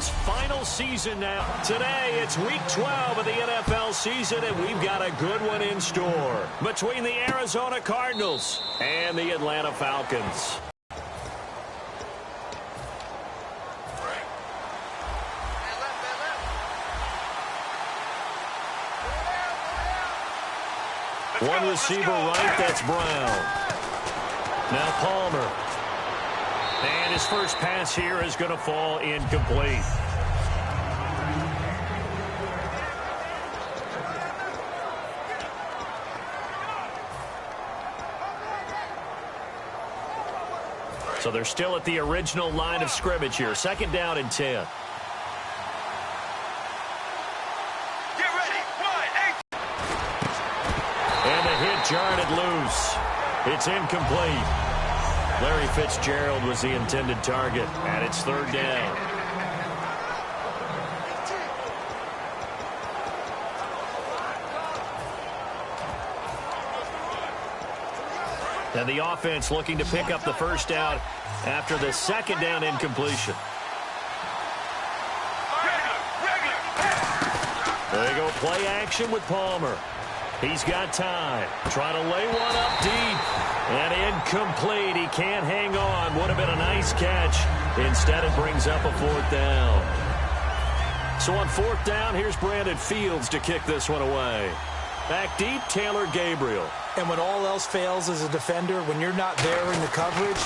its final season now. Today, it's Week 12 of the NFL season, and we've got a good one in store between the Arizona Cardinals and the Atlanta Falcons. One receiver right, that's Brown. Now Palmer. And his first pass here is going to fall incomplete. So they're still at the original line of scrimmage here. 2nd down and 10. Jarred it loose. It's incomplete. Larry Fitzgerald was the intended target, and it's 3rd down. And the offense looking to pick up the first down after the 2nd down incompletion. There you go, play action with Palmer. He's got time. Trying to lay one up deep. And incomplete. He can't hang on. Would have been a nice catch. Instead, it brings up a 4th down. So on 4th down, here's Brandon Fields to kick this one away. Back deep, Taylor Gabriel. And when all else fails as a defender, when you're not there in the coverage,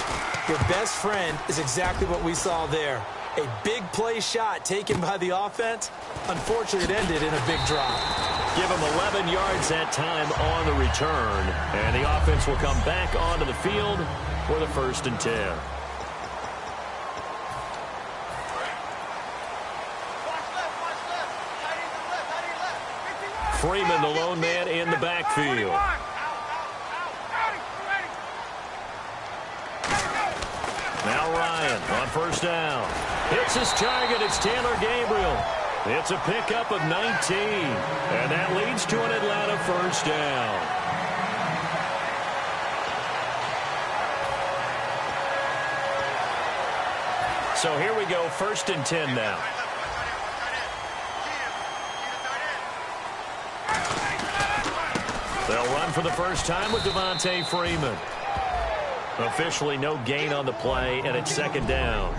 your best friend is exactly what we saw there. A big play shot taken by the offense. Unfortunately, it ended in a big drop. Give him 11 yards that time on the return. And the offense will come back onto the field for the 1st and 10. Freeman, the lone man in the backfield. Now Ryan on 1st down. Hits his target. It's Taylor Gabriel. It's a pickup of 19. And that leads to an Atlanta 1st down. So here we go, 1st and 10 now. They'll run for the first time with Devontae Freeman. Officially no gain on the play, and it's 2nd down.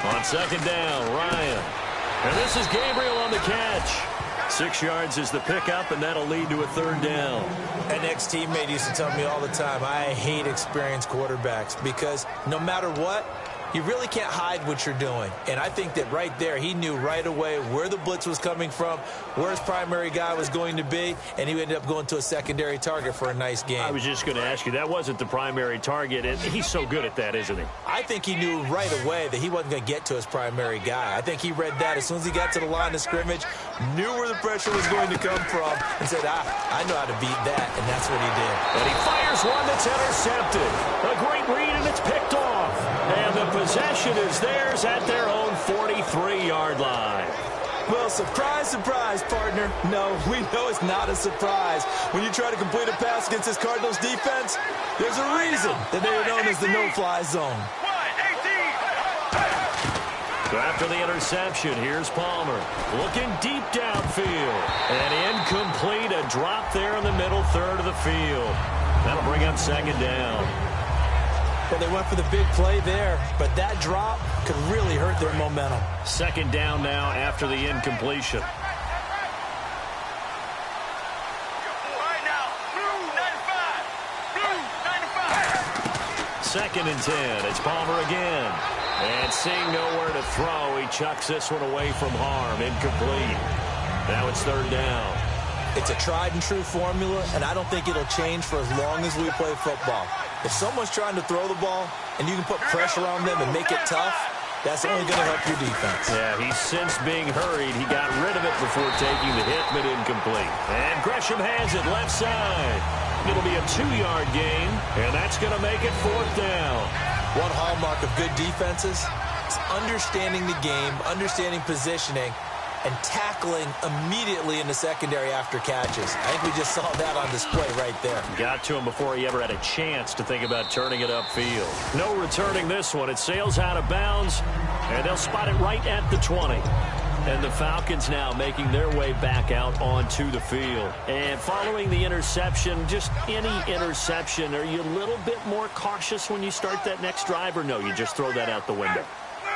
On 2nd down, Ryan. And this is Gabriel on the catch. 6 yards is the pickup, and that'll lead to a 3rd down. An ex-teammate used to tell me all the time, I hate experienced quarterbacks because no matter what, you really can't hide what you're doing. And I think that right there, he knew right away where the blitz was coming from, where his primary guy was going to be, and he ended up going to a secondary target for a nice game. I was just going to ask you, that wasn't the primary target. He's so good at that, isn't he? I think he knew right away that he wasn't going to get to his primary guy. I think he read that as soon as he got to the line of scrimmage, knew where the pressure was going to come from, and said, I know how to beat that, and that's what he did. And he fires one that's intercepted. A great read, and it's picked off. And the possession is theirs at their own 43-yard line. Well, surprise, surprise, partner. No, we know it's not a surprise. When you try to complete a pass against this Cardinals defense, there's a reason that they are known as the no-fly zone. So after the interception, here's Palmer looking deep downfield. And incomplete, a drop there in the middle third of the field. That'll bring up 2nd down. Well, they went for the big play there, but that drop could really hurt their momentum. 2nd down now after the incompletion. Second and 10. It's Palmer again. And seeing nowhere to throw, he chucks this one away from harm. Incomplete. Now it's 3rd down. It's a tried-and-true formula, and I don't think it'll change for as long as we play football. If someone's trying to throw the ball and you can put pressure on them and make it tough, that's only going to help your defense. Yeah, he's since being hurried. He got rid of it before taking the hit, but incomplete. And Gresham has it left side. It'll be a 2-yard gain, and that's going to make it 4th down. One hallmark of good defenses is understanding the game, understanding positioning, and tackling immediately in the secondary after catches. I think we just saw that on display right there. Got to him before he ever had a chance to think about turning it upfield. No returning this one. It sails out of bounds, and they'll spot it right at the 20. And the Falcons now making their way back out onto the field. And following the interception, just any interception, are you a little bit more cautious when you start that next drive, or no, you just throw that out the window?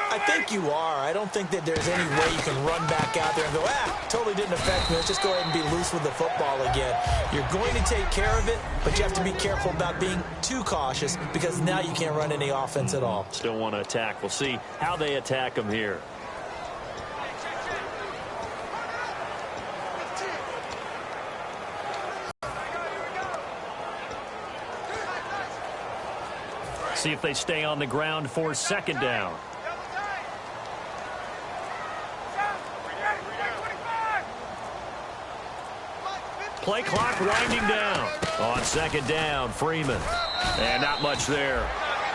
I think you are. I don't think that there's any way you can run back out there and go, totally didn't affect me. Let's just go ahead and be loose with the football again. You're going to take care of it, but you have to be careful about being too cautious because now you can't run any offense at all. Still want to attack. We'll see how they attack them here. See if they stay on the ground for second down. Play clock winding down. On second down, Freeman. And not much there.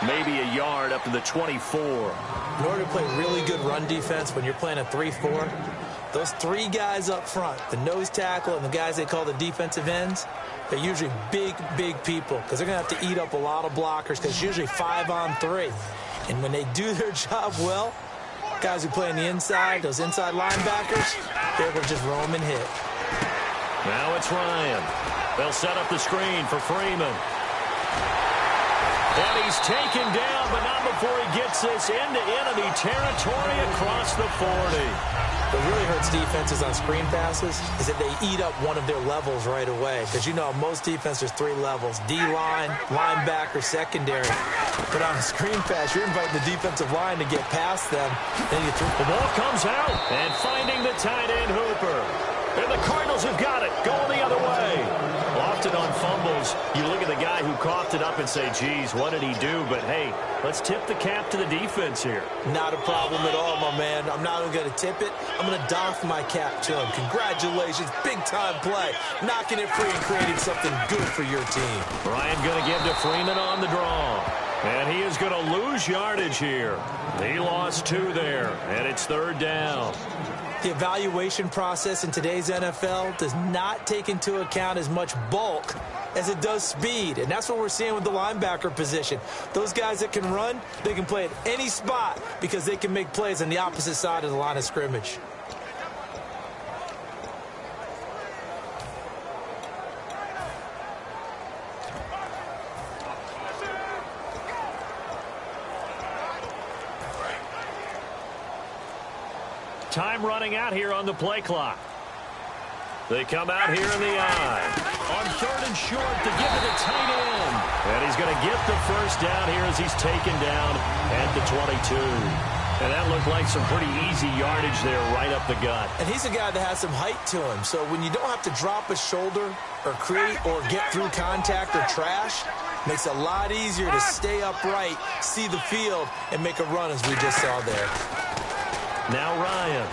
Maybe a yard up to the 24. In order to play really good run defense when you're playing a 3-4, those three guys up front, the nose tackle and the guys they call the defensive ends, they're usually big, big people because they're going to have to eat up a lot of blockers because it's usually 5-on-3. And when they do their job well, guys who play on the inside, those inside linebackers, they're able to just roam and hit. Now it's Ryan. They'll set up the screen for Freeman. And he's taken down, but not before he gets this into enemy territory across the 40. What really hurts defenses on screen passes is that they eat up one of their levels right away. Because you know, most defense there's 3 levels. D-line, linebacker, secondary. But on a screen pass, you're inviting the defensive line to get past them. Then you the ball comes out, and finding the tight end Hooper. And the Cardinals have got it, going the other way. Often on fumbles, you look at the guy who coughed it up and say, geez, what did he do? But, hey, let's tip the cap to the defense here. Not a problem at all, my man. I'm not even going to tip it. I'm going to doff my cap to him. Congratulations, big-time play. Knocking it free and creating something good for your team. Ryan going to give to Freeman on the draw. And he is going to lose yardage here. He lost 2 there, and it's third down. The evaluation process in today's NFL does not take into account as much bulk as it does speed. And that's what we're seeing with the linebacker position. Those guys that can run, they can play at any spot because they can make plays on the opposite side of the line of scrimmage. Time running out here on the play clock. They come out here in the eye. On third and short to give it to tight end. And he's going to get the first down here as he's taken down at the 22. And that looked like some pretty easy yardage there right up the gut. And he's a guy that has some height to him. So when you don't have to drop a shoulder or create or get through contact or trash, makes it a lot easier to stay upright, see the field, and make a run as we just saw there. Now Ryan.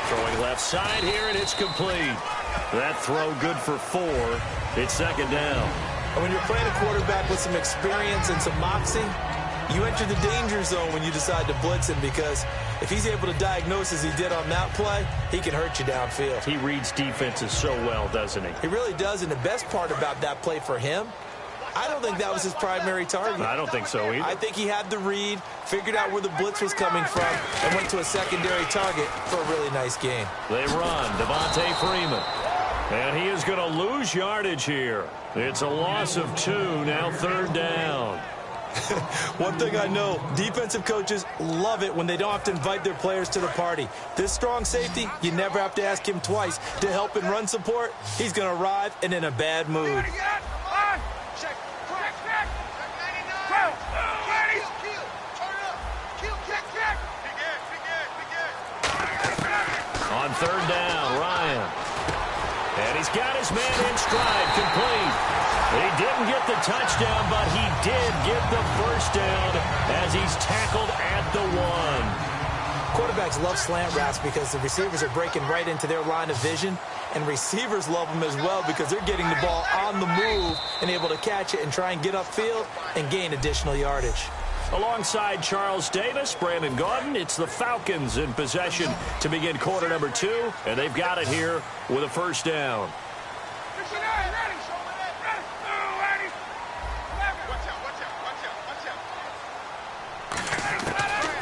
Throwing left side here, and it's complete. That throw good for 4. It's second down. And when you're playing a quarterback with some experience and some moxie, you enter the danger zone when you decide to blitz him because if he's able to diagnose as he did on that play, he can hurt you downfield. He reads defenses so well, doesn't he? He really does, and the best part about that play for him, I don't think that was his primary target. I don't think so either. I think he had the read, figured out where the blitz was coming from, and went to a secondary target for a really nice game. They run. Devontae Freeman. And he is going to lose yardage here. It's a loss of 2, now third down. One thing I know, defensive coaches love it when they don't have to invite their players to the party. This strong safety, you never have to ask him twice to help in run support. He's going to arrive and in a bad mood. On third down, Ryan. And he's got his man in stride, complete. He didn't get the touchdown, but he did get the first down as he's tackled at the 1. quarterbacks love slant routes because the receivers are breaking right into their line of vision, and receivers love them as well because they're getting the ball on the move and able to catch it and try and get upfield and gain additional yardage. Alongside Charles Davis, Brandon Gaudin, it's the Falcons in possession to begin quarter number 2, and they've got it here with a first down.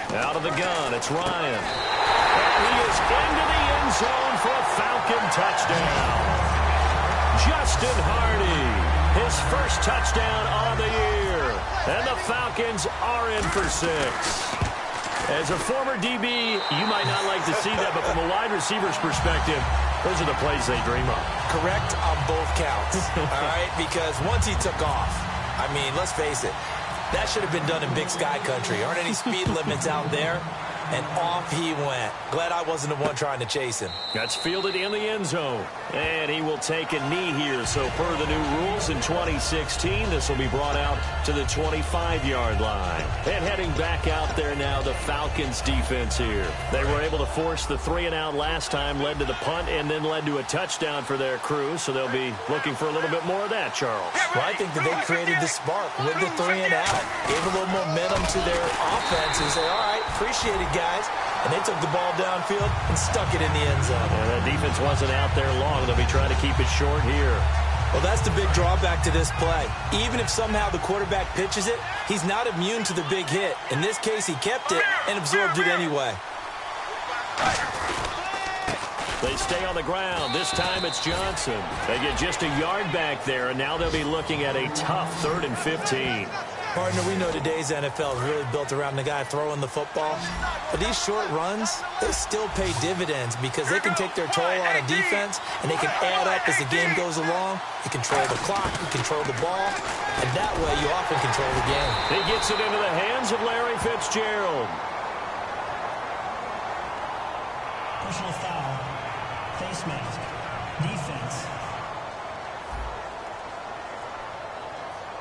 Out of the gun, it's Ryan. And he is into the end zone for a Falcon touchdown. Justin Hardy, his first touchdown on the year. And the Falcons are in for 6. As a former DB, you might not like to see that, but from a wide receiver's perspective, those are the plays they dream of. Correct on both counts, all right? Because once he took off, I mean, let's face it, that should have been done in Big Sky Country. Aren't any speed limits out there? And off he went. Glad I wasn't the one trying to chase him. That's fielded in the end zone. And he will take a knee here. So per the new rules in 2016, this will be brought out to the 25-yard line. And heading back out there now, the Falcons defense here. They were able to force the 3-and-out last time, led to the punt, and then led to a touchdown for their crew. So they'll be looking for a little bit more of that, Charles. Well, I think that they created the spark with the 3-and-out. Gave a little momentum to their offense and say, all right, appreciate it, guys. And they took the ball downfield and stuck it in the end zone. And that defense wasn't out there long. They'll be trying to keep it short here. Well, that's the big drawback to this play. Even if somehow the quarterback pitches it, he's not immune to the big hit. In this case, he kept it and absorbed it anyway. They stay on the ground. This time it's Johnson. They get just a yard back there, and now they'll be looking at a tough 3rd and 15. Partner, we know today's NFL is really built around the guy throwing the football. But these short runs, they still pay dividends because they can take their toll on a defense and they can add up as the game goes along. You control the clock, you control the ball, and that way you often control the game. He gets it into the hands of Larry Fitzgerald. Personal foul, face mask, defense.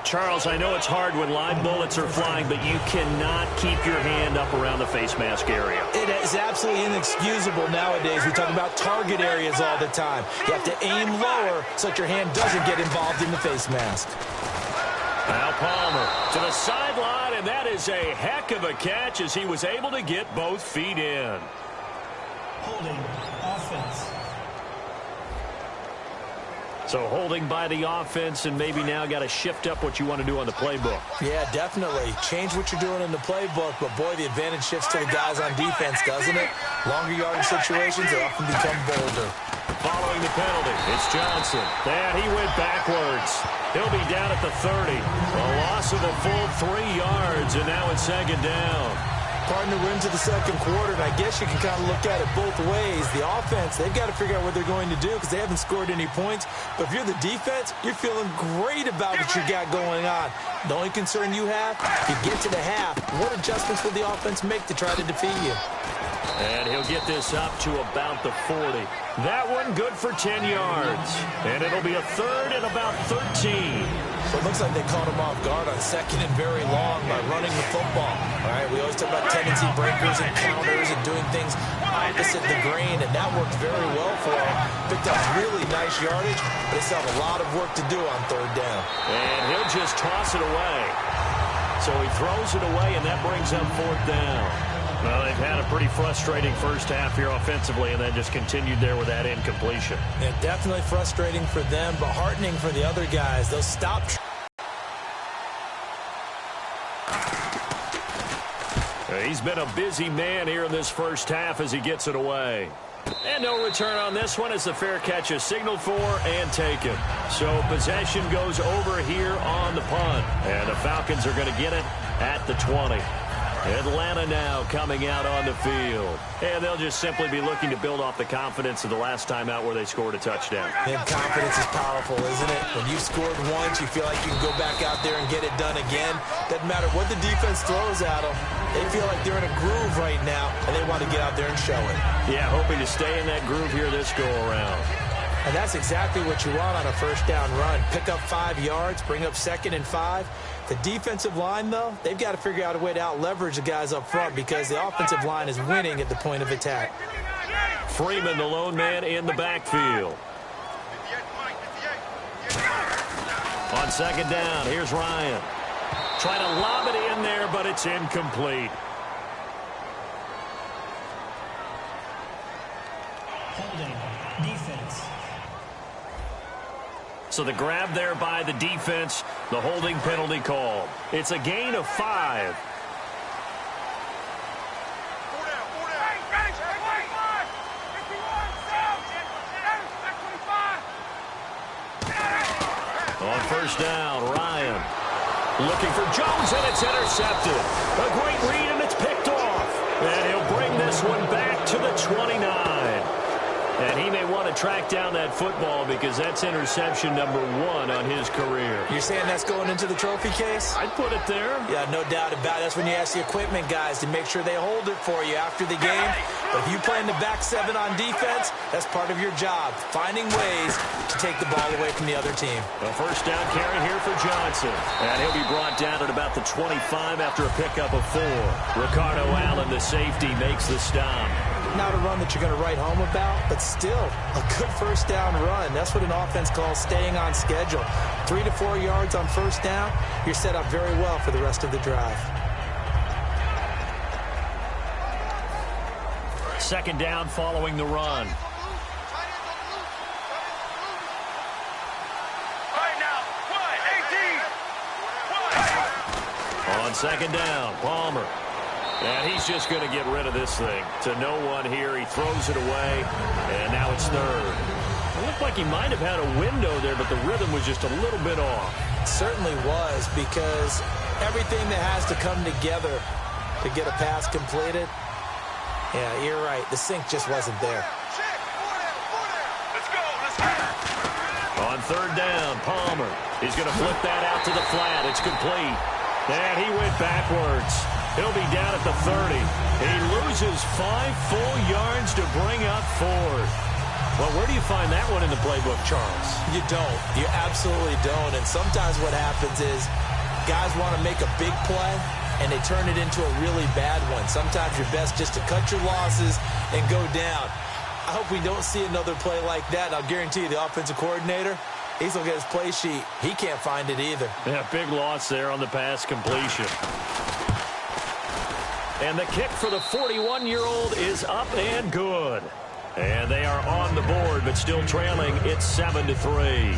Charles, I know it's hard when live bullets are flying, but you cannot keep your hand up around the face mask area. It is absolutely inexcusable nowadays. We talk about target areas all the time. You have to aim lower so that your hand doesn't get involved in the face mask. Now Palmer to the sideline, and that is a heck of a catch as he was able to get both feet in. Holding, offense. So holding by the offense, and maybe now got to shift up what you want to do on the playbook. Yeah, definitely. Change what you're doing in the playbook, but boy, the advantage shifts to the guys on defense, doesn't it? Longer yardage situations, they often become bolder. Following the penalty, it's Johnson. And he went backwards. He'll be down at the 30. A loss of a full 3 yards, and now it's 2nd down. Partner, we're into the 2nd quarter, and I guess you can kind of look at it both ways. The offense, they've got to figure out what they're going to do because they haven't scored any points. But if you're the defense, you're feeling great about what you got going on. The only concern you have, you get to the half, what adjustments will the offense make to try to defeat you? And he'll get this up to about the 40. That one good for 10 yards. And it'll be a 3rd and about 13. So it looks like they caught him off guard on 2nd and very long by running the football. All right, we always talk about tendency breakers and counters and doing things opposite the grain, and that worked very well for him. Picked up really nice yardage, but they still have a lot of work to do on 3rd down. And he'll just toss it away. So he throws it away, and that brings up 4th down. Well, they've had a pretty frustrating first half here offensively, and then just continued there with that incompletion. Yeah, definitely frustrating for them, but heartening for the other guys. They'll stop. He's been a busy man here in this first half as he gets it away. And no return on this one as the fair catch is signaled for and taken. So possession goes over here on the punt. And the Falcons are going to get it at the 20. Atlanta now coming out on the field. And they'll just simply be looking to build off the confidence of the last time out where they scored a touchdown. And confidence is powerful, isn't it? When you've scored once, you feel like you can go back out there and get it done again. Doesn't matter what the defense throws at them. They feel like they're in a groove right now, and they want to get out there and show it. Yeah, hoping to stay in that groove here this go-around. And that's exactly what you want on a 1st down run. Pick up 5 yards, bring up 2nd and 5. The defensive line, though, they've got to figure out a way to out-leverage the guys up front because the offensive line is winning at the point of attack. Freeman, the lone man in the backfield. On second down, here's Ryan. Trying to lob it in there, but it's incomplete. Holding. Defense. So the grab there by the defense, the holding penalty called. It's a gain of 5. On first down, Ryan looking for Jones, and it's intercepted. A great read, and it's picked off. And he'll bring this one back to the 29. And he may want to track down that football because that's interception number 1 on his career. You're saying that's going into the trophy case? I'd put it there. Yeah, no doubt about it. That's when you ask the equipment guys to make sure they hold it for you after the game. But if you play in the back 7 on defense, that's part of your job, finding ways to take the ball away from the other team. A first down carry here for Johnson. And he'll be brought down at about the 25 after a pickup of 4. Ricardo Allen, the safety, makes the stop. Not a run that you're going to write home about, but still a good first down run. That's what an offense calls staying on schedule. 3 to 4 yards on first down, you're set up very well for the rest of the drive. Second down following the run. On second down, Palmer. And he's just going to get rid of this thing. To no one here. He throws it away, and now it's third. It looked like he might have had a window there, but the rhythm was just a little bit off. It certainly was, because everything that has to come together to get a pass completed, yeah, you're right. The sync just wasn't there. On third down, Palmer. He's going to flip that out to the flat. It's complete. And he went backwards. He'll be down at the 30. He loses 5 full yards to bring up 4. Well, where do you find that one in the playbook, Charles? You don't. You absolutely don't. And sometimes what happens is guys want to make a big play, and they turn it into a really bad one. Sometimes you're best just to cut your losses and go down. I hope we don't see another play like that. And I'll guarantee you the offensive coordinator, he's looking at his play sheet. He can't find it either. Yeah, big loss there on the pass completion. And the kick for the 41-year-old is up and good. And they are on the board, but still trailing. It's 7-3.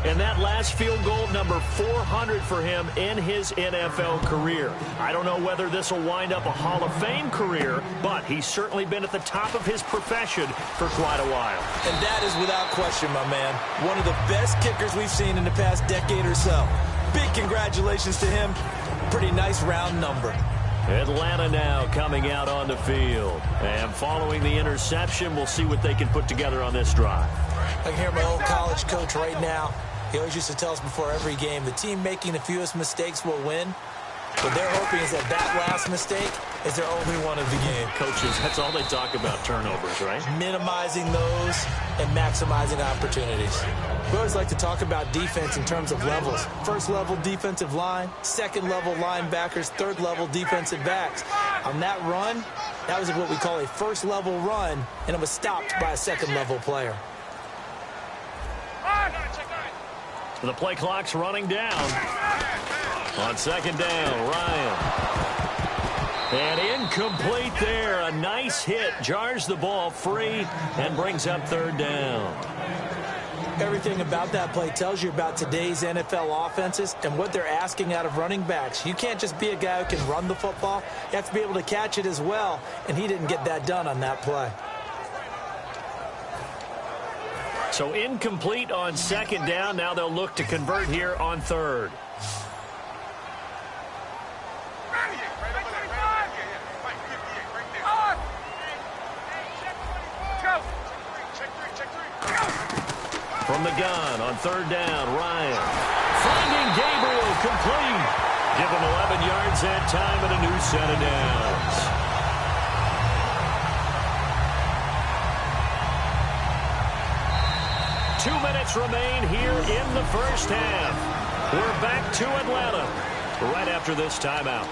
And that last field goal, number 400 for him in his NFL career. I don't know whether this will wind up a Hall of Fame career, but he's certainly been at the top of his profession for quite a while. And that is without question, my man, one of the best kickers we've seen in the past decade or so. Big congratulations to him. Pretty nice round number. Atlanta now coming out on the field. And following the interception, we'll see what they can put together on this drive. I can hear my old college coach right now. He always used to tell us before every game, the team making the fewest mistakes will win. What they're hoping is that last mistake is their only one of the game. Coaches, that's all they talk about, turnovers, right? Minimizing those and maximizing opportunities. We always like to talk about defense in terms of levels. First level defensive line, second level linebackers, third level defensive backs. On that run, that was what we call a first level run, and it was stopped by a second level player. The play clock's running down. On second down, Ryan. And incomplete there. A nice hit. Jars the ball free and brings up third down. Everything about that play tells you about today's NFL offenses and what they're asking out of running backs. You can't just be a guy who can run the football. You have to be able to catch it as well, and he didn't get that done on that play. So incomplete on second down. Now they'll look to convert here on third. From the gun on third down, Ryan. Finding Gabriel, complete. Give him 11 yards that time and a new set of downs. Two minutes remain here in the first half. We're back to Atlanta. right after this timeout.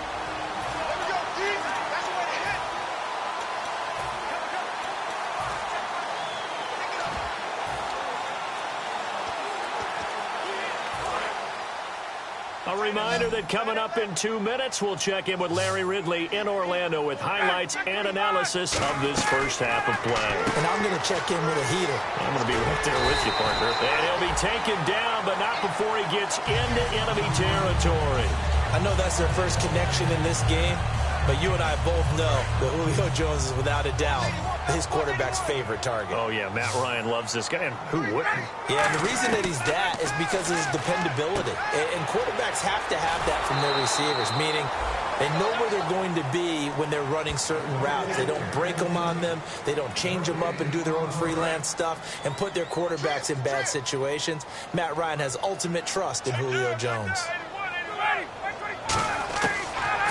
A reminder that coming up in 2 minutes, we'll check in with Larry Ridley in Orlando with highlights and analysis of this first half of play. And I'm going to check in with a heater. I'm going to be right there with you, Parker. And he'll be taken down, but not before he gets into enemy territory. I know that's their first connection in this game, but you and I both know that Julio Jones is without a doubt his quarterback's favorite target. Oh, yeah, Matt Ryan loves this guy, and who wouldn't? Yeah, and the reason that he's that is because of his dependability. And quarterbacks have to have that from their receivers, meaning they know where they're going to be when they're running certain routes. They don't break them on them. They don't change them up and do their own freelance stuff and put their quarterbacks in bad situations. Matt Ryan has ultimate trust in Julio Jones.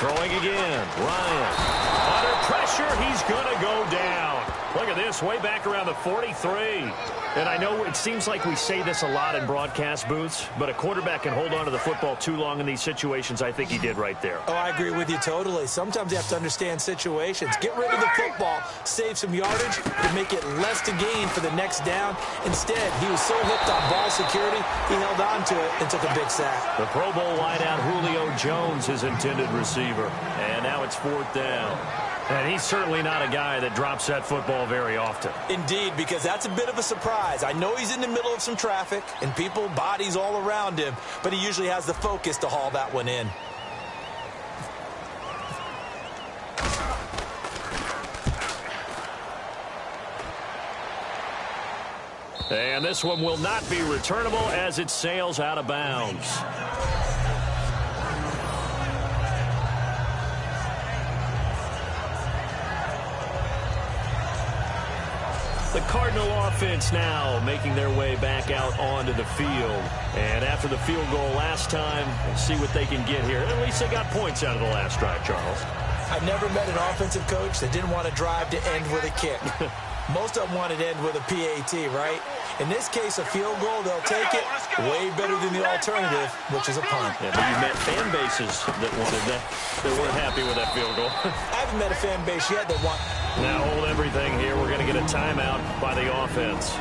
Throwing again, Ryan. Under pressure, he's going to go down. Look at this, way back around the 43. And I know it seems like we say this a lot in broadcast booths, but a quarterback can hold on to the football too long in these situations. I think he did right there. Oh, I agree with you totally. Sometimes you have to understand situations. Get rid of the football, save some yardage, to make it less to gain for the next down. Instead, he was so hooked on ball security, he held on to it and took a big sack. The Pro Bowl wideout Julio Jones, his intended receiver. And now it's 4th down. And he's certainly not a guy that drops that football very often. Indeed, because that's a bit of a surprise. I know he's in the middle of some traffic and people, bodies all around him, but he usually has the focus to haul that one in. And this one will not be returnable as it sails out of bounds. The Cardinal offense now making their way back out onto the field. And after the field goal last time, we'll see what they can get here. At least they got points out of the last drive, Charles. I've never met an offensive coach that didn't want to drive to end with a kick. Most of them wanted to end with a PAT, right? In this case, a field goal, they'll take it way better than the alternative, which is a punt. Yeah, but you met fan bases that wanted that, that weren't happy with that field goal. I haven't met a fan base yet that want... Now hold everything here. We're going to get a timeout by the offense.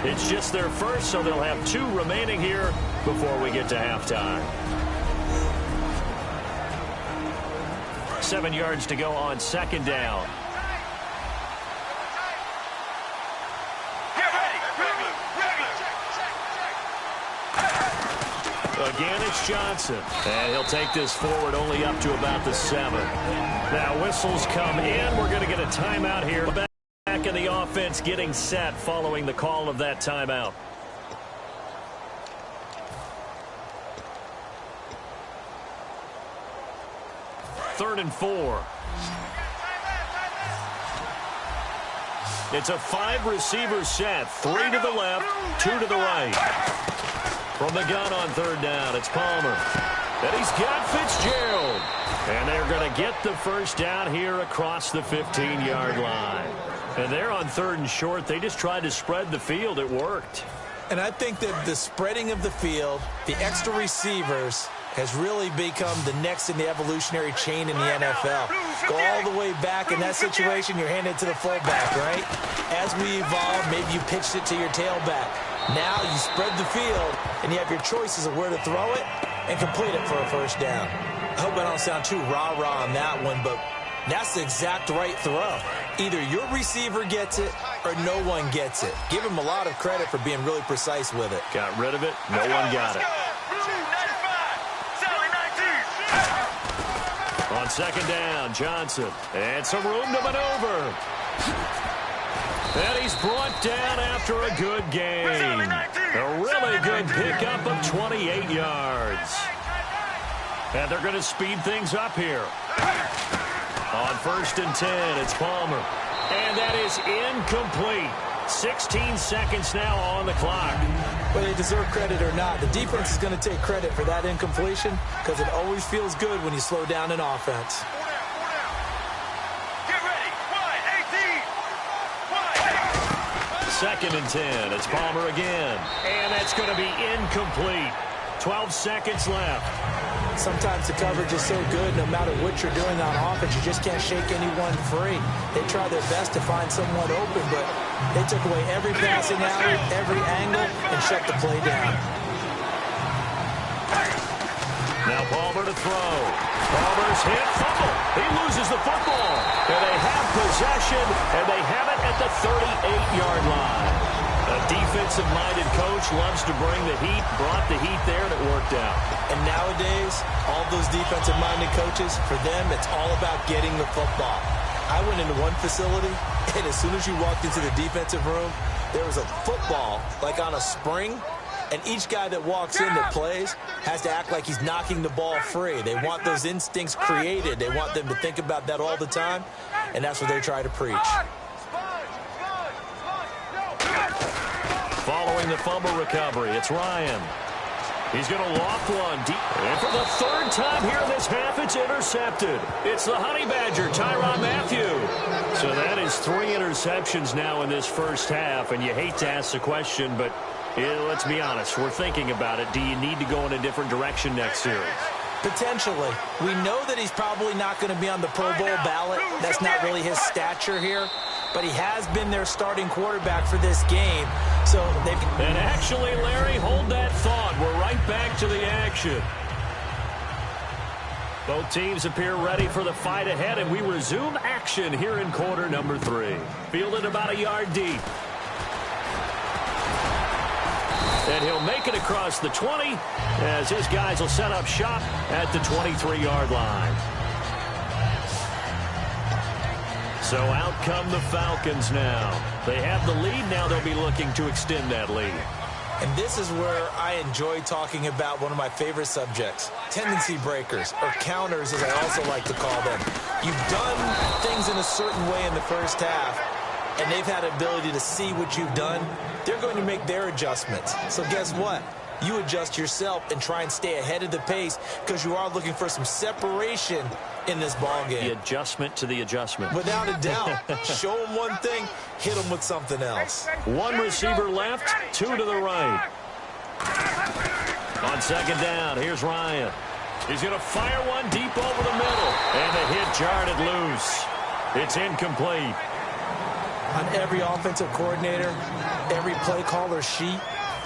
It's just their first, so they'll have 2 remaining here before we get to halftime. 7 yards to go on 2nd down. Again, it's Johnson. And he'll take this forward only up to about the 7. Now, whistles come in. We're going to get a timeout here. Back in the offense getting set following the call of that timeout. Third and 4. It's a 5-receiver set. 3 to the left, 2 to the right. From the gun on 3rd down, it's Palmer. And he's got Fitzgerald. And they're going to get the first down here across the 15-yard line. And they're on 3rd and short. They just tried to spread the field. It worked. And I think that the spreading of the field, the extra receivers, has really become the next in the evolutionary chain in the NFL. Go all the way back. In that situation, you're handed to the fullback, right? As we evolve, maybe you pitched it to your tailback. Now you spread the field, and you have your choices of where to throw it and complete it for a first down. I hope I don't sound too rah-rah on that one, but that's the exact right throw. Either your receiver gets it or no one gets it. Give him a lot of credit for being really precise with it. Got rid of it. No one got it. On 2nd down, Johnson. And some room to maneuver. And he's brought down after a good gain. A really good pickup of 28 yards. And they're going to speed things up here. On 1st and 10, it's Palmer. And that is incomplete. 16 seconds now on the clock. Whether they deserve credit or not, the defense is going to take credit for that incompletion because it always feels good when you slow down an offense. Get ready. 2nd and 10. It's Palmer again. And that's going to be incomplete. 12 seconds left. Sometimes the coverage is so good, no matter what you're doing on offense, you just can't shake anyone free. They try their best to find someone open, but they took away every passing alley, every angle, and shut the play down. Now Palmer to throw. Palmer's hit, fumble. He loses the football. And they have possession, and they have it at the 38-yard line. A defensive-minded coach loves to bring the heat, brought the heat there, and it worked out. And nowadays, all those defensive-minded coaches, for them, it's all about getting the football. I went into one facility, and as soon as you walked into the defensive room, there was a football, like on a spring, and each guy that walks in that plays has to act like he's knocking the ball free. They want those instincts created. They want them to think about that all the time, and that's what they try to preach. Following the fumble recovery, it's Ryan. He's going to loft one deep. And for the third time here in this half, it's intercepted. It's the Honey Badger, Tyrann Mathieu. So that is 3 interceptions now in this first half. And you hate to ask the question, but let's be honest. We're thinking about it. Do you need to go in a different direction next series? Potentially. We know that he's probably not going to be on the Pro Bowl ballot. That's not really his stature here. But he has been their starting quarterback for this game. So they've... And actually, Larry, hold that thought. We're right back to the action. Both teams appear ready for the fight ahead, and we resume action here in quarter number 3. Fielded about a yard deep. And he'll make it across the 20 as his guys will set up shop at the 23-yard line. So out come the Falcons now. They have the lead. Now they'll be looking to extend that lead. And this is where I enjoy talking about one of my favorite subjects, tendency breakers, or counters as I also like to call them. You've done things in a certain way in the first half, and they've had the ability to see what you've done. They're going to make their adjustments. So guess what? You adjust yourself and try and stay ahead of the pace because you are looking for some separation in this ball game. The adjustment to the adjustment. Without a doubt. Show them one thing, hit them with something else. One receiver left, 2 to the right. On second down, here's Ryan. He's going to fire one deep over the middle. And the hit jarred it loose. It's incomplete. On every offensive coordinator, every play caller sheet,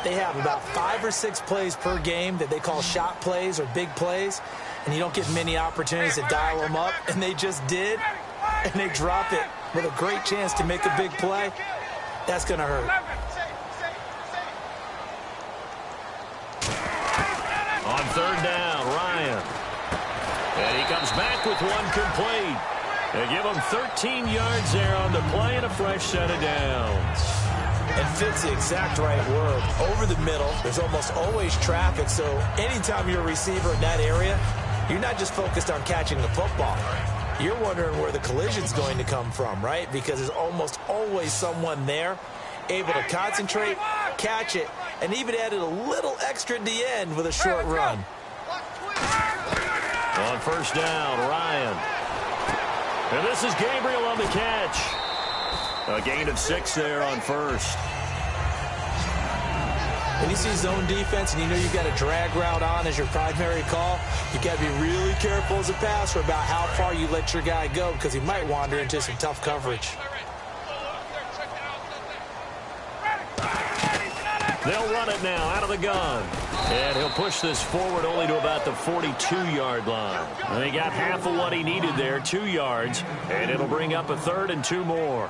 they have about 5 or 6 plays per game that they call shot plays or big plays, and you don't get many opportunities to dial them up, and they just did, and they drop it with a great chance to make a big play. That's going to hurt. On third down, Ryan. And he comes back with one complete. They give him 13 yards there on the play and a fresh set of downs. And fits the exact right word. Over the middle, there's almost always traffic, so anytime you're a receiver in that area, you're not just focused on catching the football. You're wondering where the collision's going to come from, right? Because there's almost always someone there able to concentrate, catch it, and even added a little extra at the end with a short run. On first down, Ryan. And this is Gabriel on the catch. A gain of 6 there on first. When you see zone defense and you know you've got a drag route on as your primary call, you've got to be really careful as a passer about how far you let your guy go because he might wander into some tough coverage. They'll run it now out of the gun. And he'll push this forward only to about the 42-yard line. And he got half of what he needed there, 2 yards. And it'll bring up a 3rd and 2 more.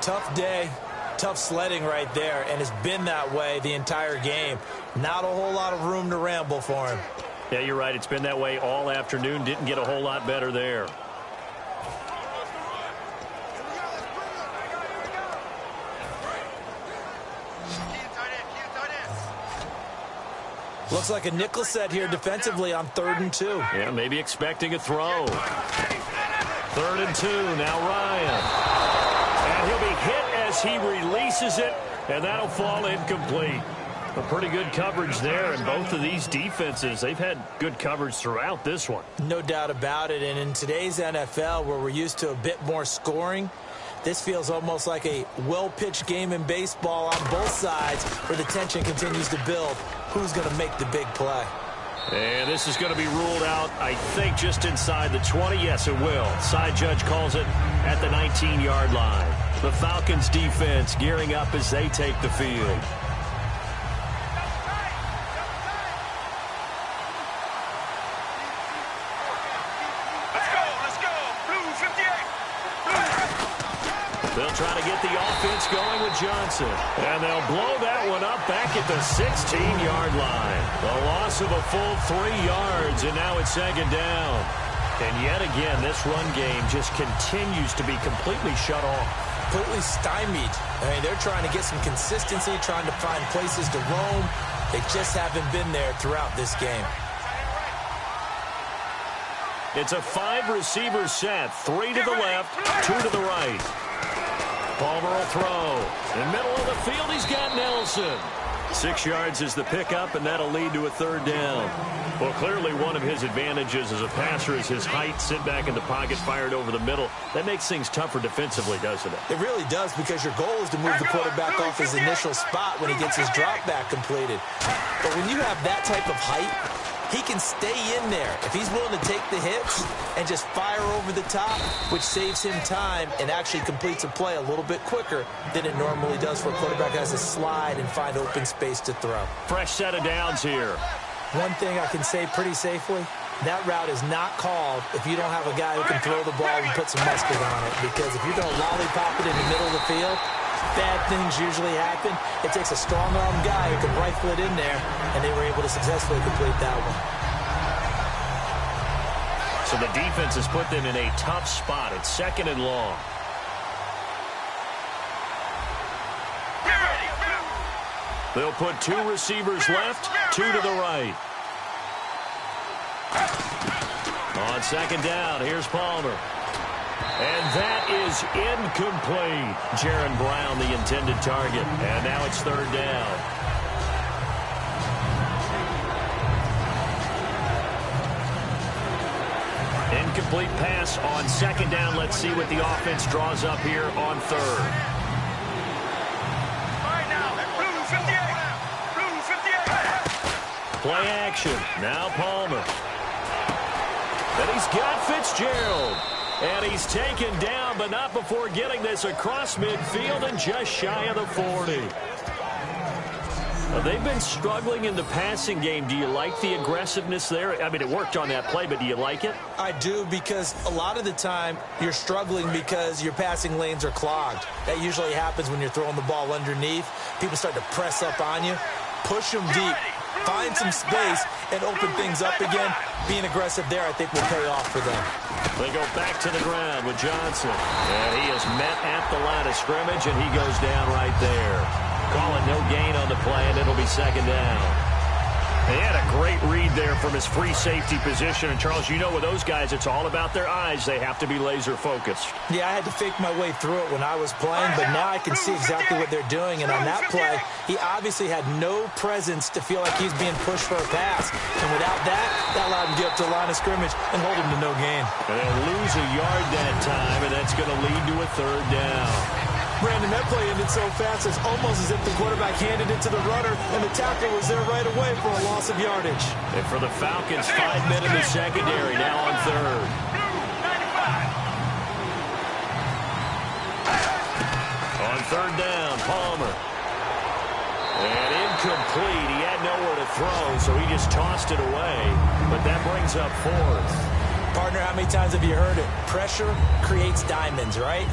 Tough day, tough sledding right there, and it's been that way the entire game. Not a whole lot of room to ramble for him. Yeah, you're right. It's been that way all afternoon. Didn't get a whole lot better there. Looks like a nickel set here defensively on 3rd and 2. Yeah, maybe expecting a throw. 3rd and 2, now Ryan. And he'll be hit as he releases it, and that'll fall incomplete. A pretty good coverage there, and both of these defenses, they've had good coverage throughout this one. No doubt about it, and in today's NFL, where we're used to a bit more scoring, this feels almost like a well-pitched game in baseball on both sides where the tension continues to build. Who's going to make the big play? And this is going to be ruled out, I think, just inside the 20. Yes, it will. Side judge calls it at the 19-yard line. The Falcons defense gearing up as they take the field. They'll try to get the offense going with Johnson. And they'll blow that one up back at the 16-yard line. The loss of a full 3 yards, and now it's second down. And yet again, this run game just continues to be completely shut off. Completely stymied. I mean, they're trying to get some consistency, trying to find places to roam. They just haven't been there throughout this game. It's a 5-receiver set. 3 to the left, 2 to the right. Palmer will throw. In the middle of the field, he's got Nelson. 6 yards is the pickup, and that'll lead to a third down. Well, clearly one of his advantages as a passer is his height. Sit back in the pocket, fired over the middle. That makes things tougher defensively, doesn't it? It really does, because your goal is to move the quarterback off his initial spot when he gets his drop back completed. But when you have that type of height, he can stay in there if he's willing to take the hits and just fire over the top, which saves him time and actually completes a play a little bit quicker than it normally does for a quarterback who has to slide and find open space to throw. Fresh set of downs here. One thing I can say pretty safely, that route is not called if you don't have a guy who can throw the ball and put some muscle on it. Because if you're going to lollipop it in the middle of the field, bad things usually happen. It takes a strong-arm guy who can rifle it in there, and they were able to successfully complete that one. So the defense has put them in a tough spot. It's second and long. They'll put 2 receivers left, 2 to the right. On second down, here's Palmer. And that is incomplete. Jaron Brown, the intended target. And now it's third down. Incomplete pass on second down. Let's see what the offense draws up here on third. Play action. Now Palmer. And he's got Fitzgerald. And he's taken down, but not before getting this across midfield and just shy of the 40. They've been struggling in the passing game. Do you like the aggressiveness there? I mean, it worked on that play, but do you like it? I do, because a lot of the time you're struggling because your passing lanes are clogged. That usually happens when you're throwing the ball underneath. People start to press up on you. Push them deep. Find some space and open things up again. Being aggressive there, I think, will pay off for them. They go back to the ground with Johnson. And he is met at the line of scrimmage, and he goes down right there. Call it no gain on the play, and it'll be second down. He had a great read there from his free safety position. And, Charles, you know with those guys, it's all about their eyes. They have to be laser-focused. Yeah, I had to fake my way through it when I was playing, but now I can see exactly what they're doing. And on that play, he obviously had no presence to feel like he's being pushed for a pass. And without that, that allowed him to get up to the line of scrimmage and hold him to no gain. And they'll lose a yard that time, and that's going to lead to a third down. Brandon, that play ended so fast, it's almost as if the quarterback handed it to the runner, and the tackle was there right away for a loss of yardage. And for the Falcons, 5 men in the secondary, now on third. On third down, Palmer. And incomplete. He had nowhere to throw, so he just tossed it away. But that brings up fourth. Partner, how many times have you heard it? Pressure creates diamonds, right?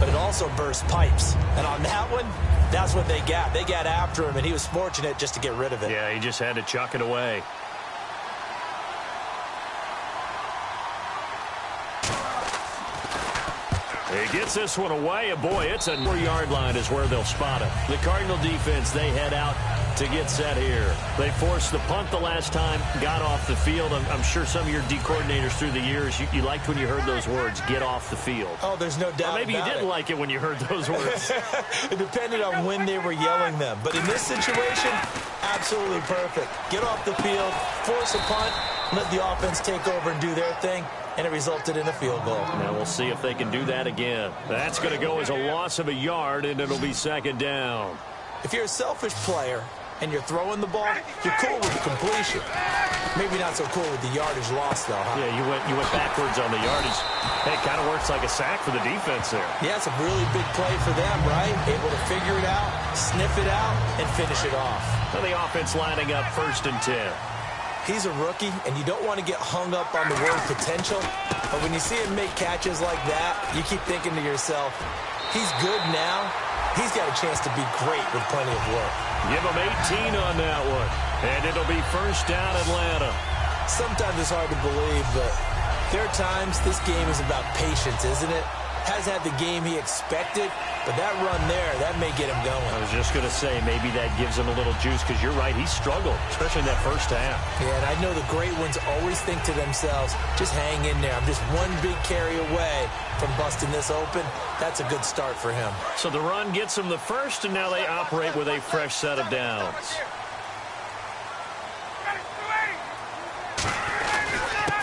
But it also bursts pipes. And on that one, that's what they got. They got after him, and he was fortunate just to get rid of it. Yeah, he just had to chuck it away. He gets this one away, and boy, it's a 4-yard line is where they'll spot it. The Cardinal defense, they head out to get set here. They forced the punt the last time, got off the field. I'm sure some of your D coordinators through the years, you liked when you heard those words, get off the field. Oh, there's no doubt. Or maybe you didn't like it when you heard those words. It depended on when they were yelling them. But in this situation, absolutely perfect. Get off the field, force a punt, let the offense take over and do their thing, and it resulted in a field goal. Now we'll see if they can do that again. That's going to go as a loss of a yard, and it'll be second down. If you're a selfish player, and you're throwing the ball, you're cool with the completion. Maybe not so cool with the yardage loss, though, huh? Yeah, you went backwards on the yardage. Hey, it kind of works like a sack for the defense there. Yeah, it's a really big play for them, right? Able to figure it out, sniff it out, and finish it off. So the offense lining up 1st and 10. He's a rookie, and you don't want to get hung up on the word potential. But when you see him make catches like that, you keep thinking to yourself, he's good now. He's got a chance to be great with plenty of work. Give him 18 on that one. And it'll be 1st down Atlanta. Sometimes it's hard to believe, but there are times this game is about patience, isn't it? Has had the game he expected, but that run there, that may get him going. I was just going to say, maybe that gives him a little juice, because you're right, he struggled, especially in that 1st half. Yeah, and I know the great ones always think to themselves, just hang in there. I'm just one big carry away from busting this open. That's a good start for him. So the run gets him the 1st, and now they operate with a fresh set of downs.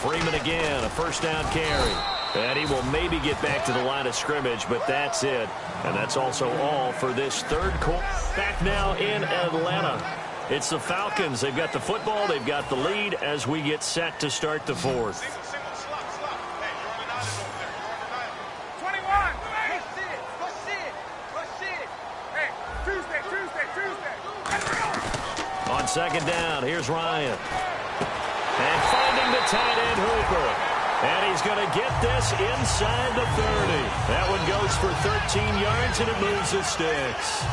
Freeman again, a 1st down carry. And he will maybe get back to the line of scrimmage, but that's it. And that's also all for this 3rd quarter. Back now in Atlanta. It's the Falcons. They've got the football. They've got the lead as we get set to start the 4th. On 2nd down, here's Ryan. And finding the tight end Hooper. And he's going to get this inside the 30. That one goes for 13 yards, and it moves the sticks.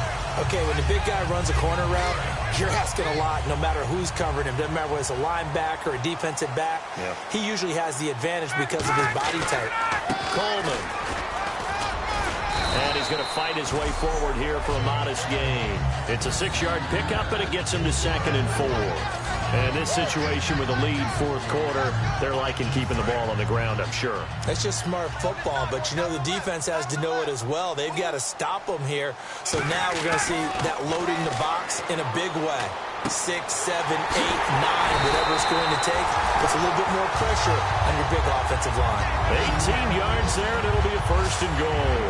Okay, when the big guy runs a corner route, you're asking a lot no matter who's covering him. Doesn't matter whether it's a linebacker or a defensive back. Yeah. He usually has the advantage because of his body type. Coleman. And he's going to fight his way forward here for a modest gain. It's a 6-yard pickup, and it gets him to 2nd and 4. And this situation with a lead 4th quarter, they're liking keeping the ball on the ground, I'm sure. That's just smart football, but you know the defense has to know it as well. They've got to stop them here. So now we're going to see that loading the box in a big way. 6, 7, 8, 9, whatever it's going to take. Puts a little bit more pressure on your big offensive line. 18 yards there, and it'll be a 1st and goal.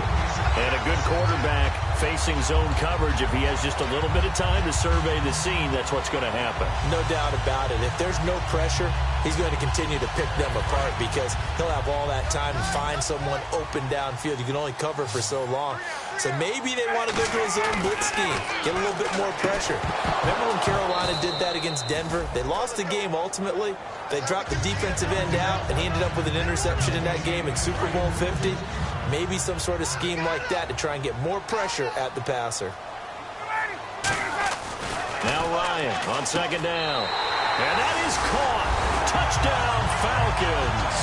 And a good quarterback facing zone coverage. If he has just a little bit of time to survey the scene, that's what's going to happen. No doubt about it. If there's no pressure, he's going to continue to pick them apart because he'll have all that time to find someone open downfield. You can only cover for so long. So maybe they want to go to a zone blitz scheme, get a little bit more pressure. Remember when Carolina did that against Denver? They lost the game ultimately. They dropped the defensive end out, and he ended up with an interception in that game in Super Bowl 50. Maybe some sort of scheme like that to try and get more pressure at the passer. Now Ryan on 2nd down. And that is caught. Touchdown, Falcons.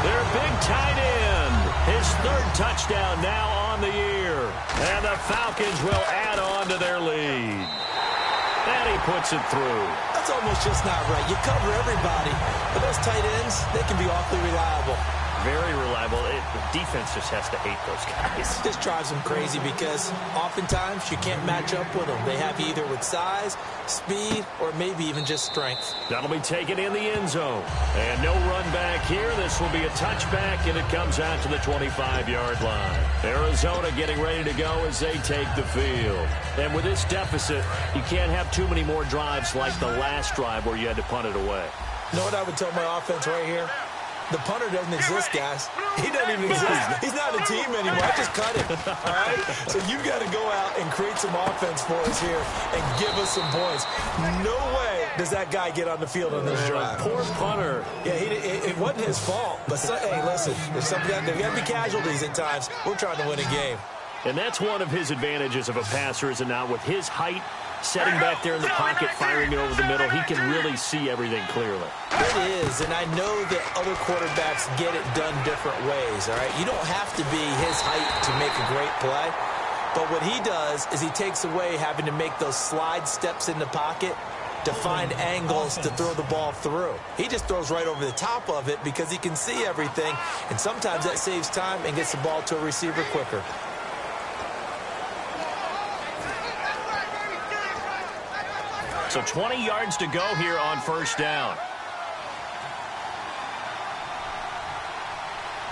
Their big tight end. His 3rd touchdown now on the year. And the Falcons will add on to their lead. And he puts it through. That's almost just not right. You cover everybody. But those tight ends, they can be awfully reliable. Very reliable. The defense just has to hate those guys. This drives them crazy because oftentimes you can't match up with them. They have you either with size, speed, or maybe even just strength. That'll be taken in the end zone. And no run back here. This will be a touchback, and it comes out to the 25-yard line. Arizona getting ready to go as they take the field. And with this deficit, you can't have too many more drives like the last drive where you had to punt it away. You know what I would tell my offense right here? The punter doesn't exist, guys. He doesn't even exist. He's not a team anymore. I just cut him, all right? So you've got to go out and create some offense for us here and give us some points. No way does that guy get on the field on this drive. Poor punter. Yeah, it wasn't his fault. But, hey, listen, there's got to be casualties at times. We're trying to win a game. And that's one of his advantages of a passer, is it not? With his height, setting back there in the pocket, firing it over the middle, he can really see everything clearly. It is, and I know that other quarterbacks get it done different ways, all right? You don't have to be his height to make a great play, but what he does is he takes away having to make those slide steps in the pocket to find angles to throw the ball through. He just throws right over the top of it because he can see everything, and sometimes that saves time and gets the ball to a receiver quicker. So 20 yards to go here on 1st down.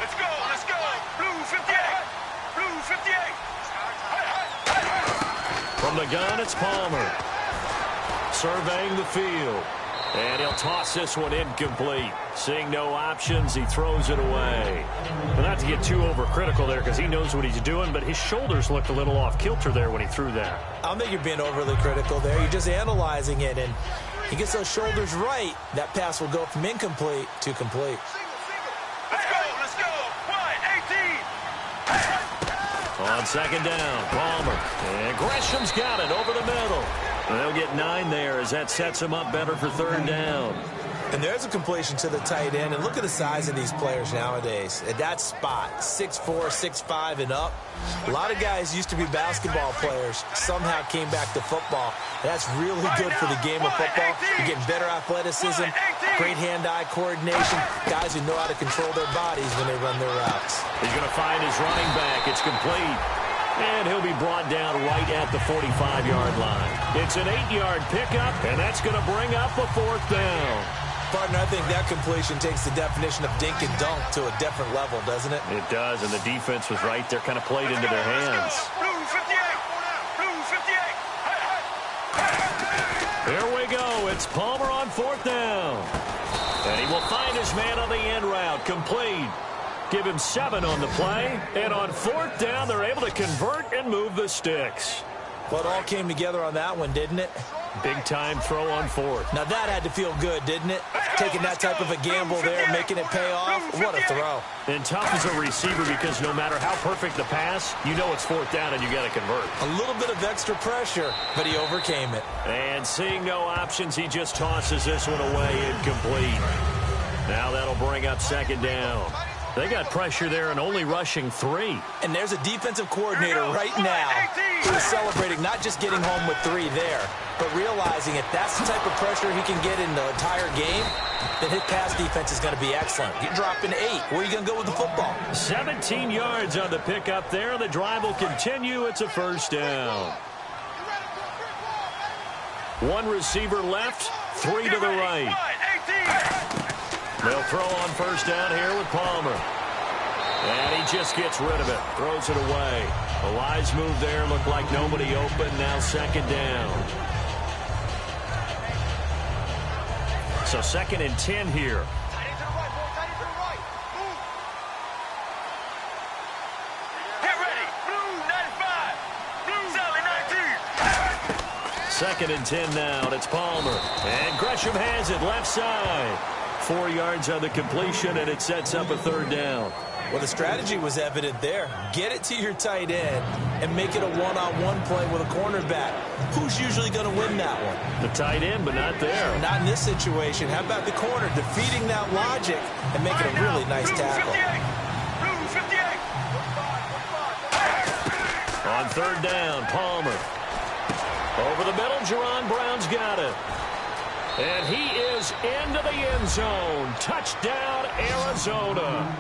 Let's go, let's go. Blue 58. Blue 58. From the gun, it's Palmer. surveying the field. And he'll toss this one incomplete. Seeing no options, he throws it away. But not to get too overcritical there because he knows what he's doing, but his shoulders looked a little off kilter there when he threw that. I don't think you're being overly critical there. You're just analyzing it, and he gets those shoulders right. That pass will go from incomplete to complete. Let's go. Wide, 18. On second down, Palmer. And Gresham's got it over the middle. And they'll get 9 there as that sets him up better for third down. And there's a completion to the tight end. And look at the size of these players nowadays. At that spot, 6'4", 6'5", and up. A lot of guys used to be basketball players. Somehow came back to football. That's really good for the game of football. You're getting better athleticism, great hand-eye coordination, guys who know how to control their bodies when they run their routes. He's going to find his running back. It's complete. And he'll be brought down right at the 45-yard line. It's an 8-yard pickup, and that's going to bring up a fourth down. Partner, I think that completion takes the definition of dink and dunk to a different level, doesn't it? It does, and the defense was right there, kind of played into their hands. Blue 58. Blue 58. Here we go. It's Palmer on fourth down. And he will find his man on the end route. Complete. Give him 7 on the play. And on fourth down, they're able to convert and move the sticks. Well, it all came together on that one, didn't it? Big-time throw on fourth. Now, that had to feel good, didn't it? Taking that type of a gamble there, making it pay off. What a throw. And tough as a receiver because no matter how perfect the pass, you know it's fourth down and you got to convert. A little bit of extra pressure, but he overcame it. And seeing no options, he just tosses this one away incomplete. Now that'll bring up second down. They got pressure there and only rushing 3. And there's a defensive coordinator right now who is celebrating not just getting home with 3 there, but realizing if that's the type of pressure he can get in the entire game, then his pass defense is going to be excellent. You're dropping 8. Where are you going to go with the football? 17 yards on the pickup there. The drive will continue. It's a first down. 1 receiver left, 3 to the right. They'll throw on first down here with Palmer. And he just gets rid of it. Throws it away. A wise move there. Looked like nobody open. Now second down. So second and 10 here. Get ready. Blue 95. Blue Sally 19. Second and 10 now. And it's Palmer. And Gresham has it left side. 4 yards on the completion, and it sets up a third down. Well, the strategy was evident there. Get it to your tight end and make it a one-on-one play with a cornerback. Who's usually going to win that one? The tight end, but not there. Not in this situation. How about the corner defeating that logic and making a really nice tackle? Blue 58. On third down, Palmer. Over the middle, Jerron Brown's got it. And he is into the end zone. Touchdown, Arizona.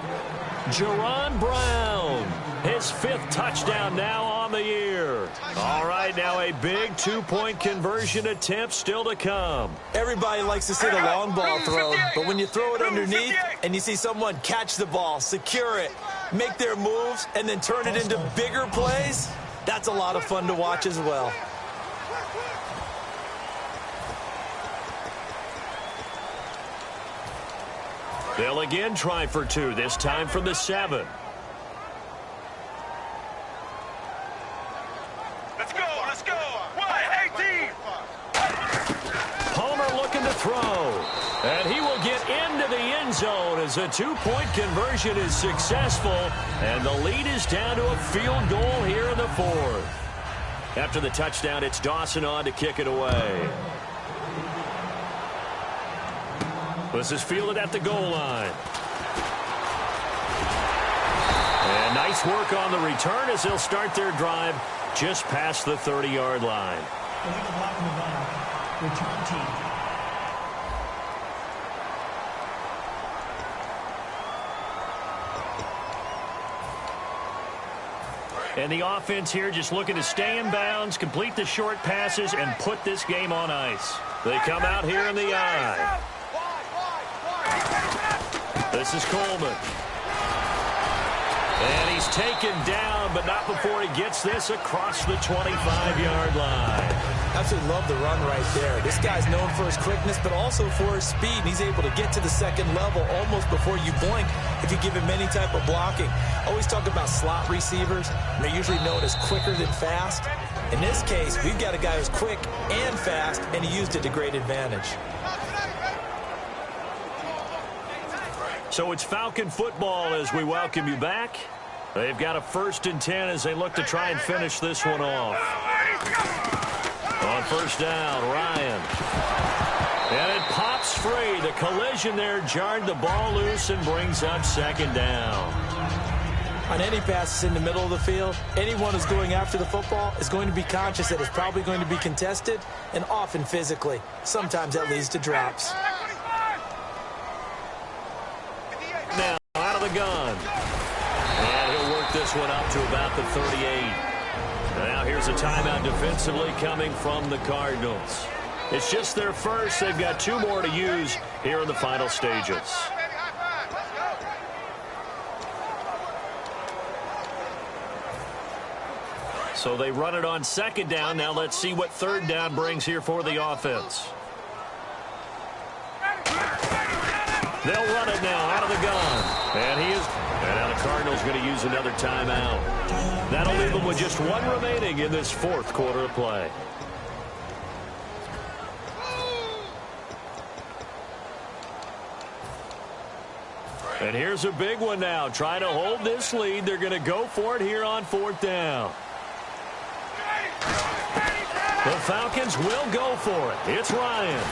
Jerron Brown, his 5th touchdown now on the year. All right, now a big 2-point conversion attempt still to come. Everybody likes to see the long ball thrown, but when you throw it underneath and you see someone catch the ball, secure it, make their moves, and then turn it into bigger plays, that's a lot of fun to watch as well. They'll again try for 2, this time from the 7. Let's go. Wide 18. Palmer looking to throw. And he will get into the end zone as a 2-point conversion is successful. And the lead is down to a field goal here in the 4th. After the touchdown, it's Dawson on to kick it away. This is fielded at the goal line. And nice work on the return as they'll start their drive just past the 30-yard line. Illegal block in the ball. Return team. And the offense here just looking to stay in bounds, complete the short passes, and put this game on ice. They come out here in the eye. This is Coleman. And he's taken down, but not before he gets this across the 25-yard line. Absolutely love the run right there. This guy's known for his quickness, but also for his speed. And he's able to get to the second level almost before you blink if you give him any type of blocking. Always talk about slot receivers. And they're usually known as quicker than fast. In this case, we've got a guy who's quick and fast, and he used it to great advantage. So it's Falcon football as we welcome you back. They've got a 1st and 10 as they look to try and finish this one off. On 1st down, Ryan. And it pops free. The collision there jarred the ball loose and brings up 2nd down. On any passes in the middle of the field, anyone who's going after the football is going to be conscious that it's probably going to be contested, and often physically. Sometimes that leads to drops. Now out of the gun. And he'll work this one up to about the 38. Now here's a timeout defensively coming from the Cardinals. It's just their first. They've got 2 more to use here in the final stages. So they run it on 2nd down. Now let's see what 3rd down brings here for the offense. They'll run it now out of the gun. And he is. And now the Cardinals going to use another timeout. That'll leave them with just 1 remaining in this 4th quarter of play. And here's a big one now. Trying to hold this lead. They're going to go for it here on 4th down. The Falcons will go for it. It's Ryan.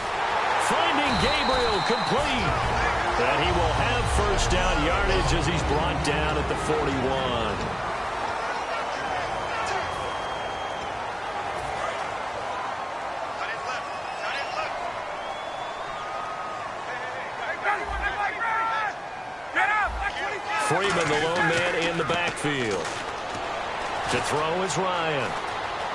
Finding Gabriel complete. And he will have 1st down yardage as he's brought down at the 41. Freeman, the lone man in the backfield. To throw is Ryan.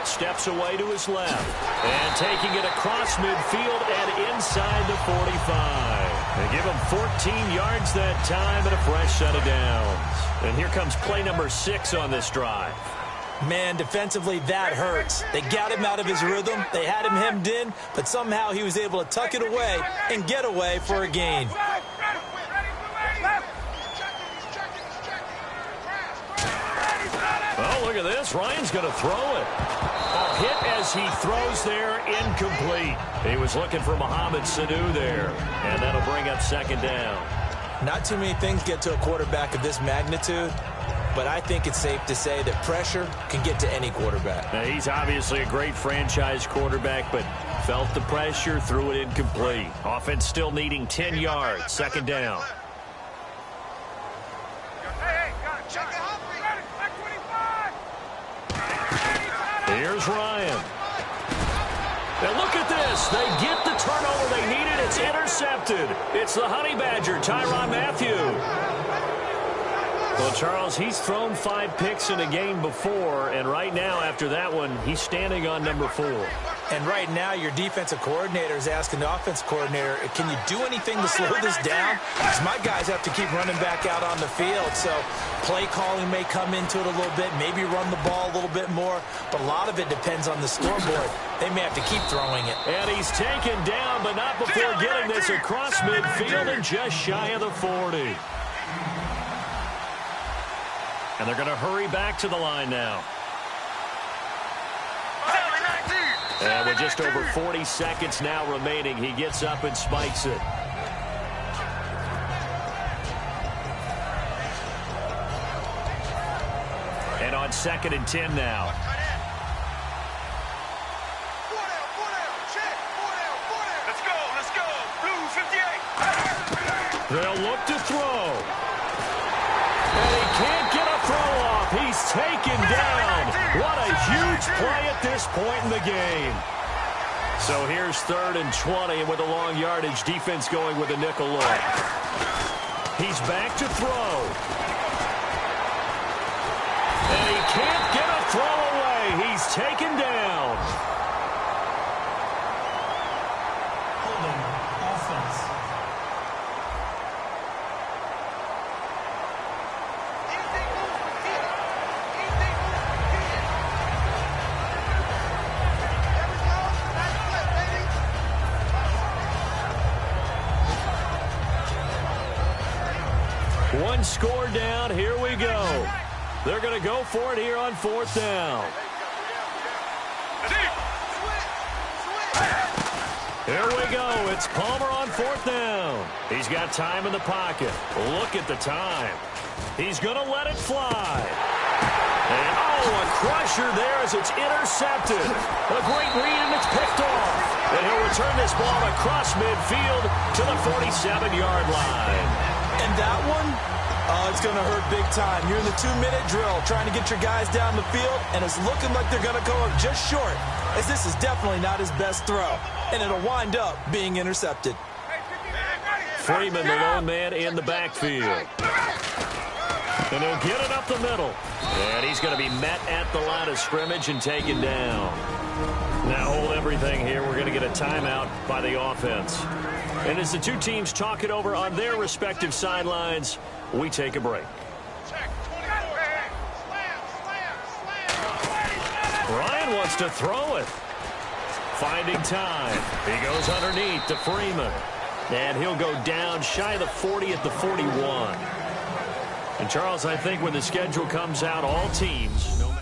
Steps away to his left. And taking it across midfield and inside the 45. They give him 14 yards that time and a fresh set of downs. And here comes play number 6 on this drive. Man, defensively, that hurts. They got him out of his rhythm. They had him hemmed in, but somehow he was able to tuck it away and get away for a gain. Oh, look at this. Ryan's going to throw it. A hit as he throws there, incomplete. He was looking for Mohamed Sanu there, and that'll bring up 2nd down. Not too many things get to a quarterback of this magnitude, but I think it's safe to say that pressure can get to any quarterback. Now, he's obviously a great franchise quarterback, but felt the pressure, threw it incomplete. Offense still needing 10 yards, 2nd down. Here's Ryan. Now look at this. They get the turnover they needed. It's intercepted. It's the Honey Badger, Tyrann Mathieu. Well, Charles, he's thrown 5 picks in a game before, and right now, after that one, he's standing on number 4. And right now, your defensive coordinator is asking the offensive coordinator, can you do anything to slow this down? Because my guys have to keep running back out on the field. So play calling may come into it a little bit, maybe run the ball a little bit more. But a lot of it depends on the scoreboard. They may have to keep throwing it. And he's taken down, but not before getting this across midfield and just shy of the 40. And they're going to hurry back to the line now. And with just over 40 seconds now remaining, he gets up and spikes it. And on 2nd and 10 now. Let's go. Blue 58. They'll look to throw. And he can't get a throw off. He's taken down. What a huge play at this point in the game. So here's 3rd and 20, and with a long yardage, defense going with a nickel look. He's back to throw. And he can't get a throw away. He's taken down. Holding offense. One score down. Here we go. They're going to go for it here on 4th down. Here we go. It's Palmer on 4th down. He's got time in the pocket. Look at the time. He's going to let it fly. And, a crusher there as it's intercepted. A great read, and it's picked off. And he'll return this ball across midfield to the 47-yard line. And that one, it's going to hurt big time. You're in the 2-minute drill trying to get your guys down the field, and it's looking like they're going to go up just short, as this is definitely not his best throw. And it'll wind up being intercepted. Freeman, the lone man in the backfield. And he'll get it up the middle. And he's going to be met at the line of scrimmage and taken down. Now hold everything here. We're going to get a timeout by the offense. And as the two teams talk it over on their respective sidelines, we take a break. Ryan wants to throw it. Finding time. He goes underneath to Freeman. And he'll go down shy of the 40 at the 41. And, Charles, I think when the schedule comes out, all teams, no matter